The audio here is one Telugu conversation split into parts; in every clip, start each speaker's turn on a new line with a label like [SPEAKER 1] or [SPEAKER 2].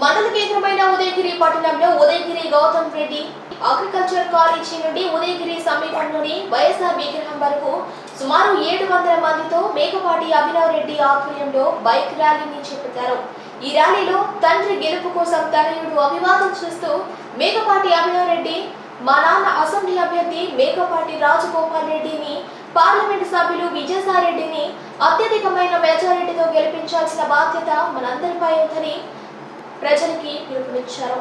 [SPEAKER 1] మండల కేంద్రమైన ఉదయగిరి పట్టణంలో ఉదయగిరి గౌతమ్ రెడ్డి అగ్రికల్చర్ కాలేజీ నుండి ఉదయగిరి సమీపంలోని వైఎస్ఆర్ విగ్రహం వరకు సుమారు 700 మందితో మేకపాటి అభినవ్ రెడ్డి ఆధ్వర్యంలో బైక్ ర్యాలీని చేపట్టారు. ఈ ర్యాలీలో తండ్రి గెలుపు కోసం తనయుడు అభివాదం చేస్తూ మేకపాటి అభినవ్ రెడ్డి మా నాన్న అసెంబ్లీ అభ్యర్థి మేకపాటి రాజగోపాల్ రెడ్డిని, పార్లమెంటు సభ్యులు విజయసాయిరెడ్డిని అత్యధికమైన మెజారిటీతో గెలిపించాల్సిన బాధ్యత మనందరిపై ఉందని ప్రజలకి పిలుపునిచ్చారు.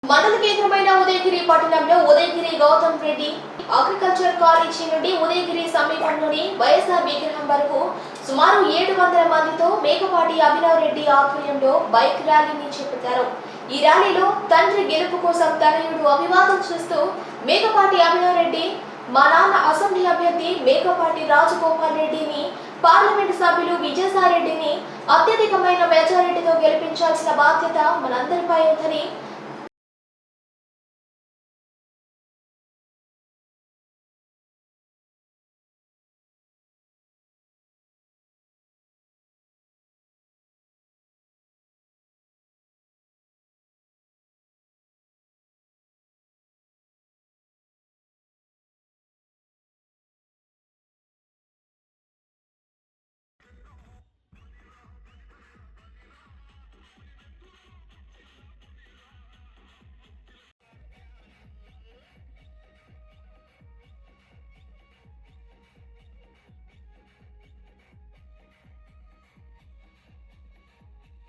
[SPEAKER 1] మండల కేంద్రమైన ఉదయగిరి పట్టణంలో ఉదయగిరి గౌతమ్ రెడ్డి అగ్రికల్చర్ కాలేజీ నుండి ఉదయగిరి సమీపంలోని వైఎస్ఆర్ విగ్రహం వరకు సుమారు 700 మందితో మేకపాటి అభినవ్ రెడ్డి ఆధ్వర్యంలో బైక్ ర్యాలీని చేపట్టారు. ఈ ర్యాలీలో తండ్రి గెలుపు కోసం తనయుడు అభివాదం చేస్తూ మేకపాటి అభినవ్ రెడ్డి మా నాన్న అసెంబ్లీ అభ్యర్థి మేకపాటి రాజగోపాల్ రెడ్డిని, పార్లమెంటు సభ్యులు విజయసాయిరెడ్డిని అత్యధికమైన మెజారిటీతో గెలిపించాల్సిన బాధ్యత మనందరిపై ఉందని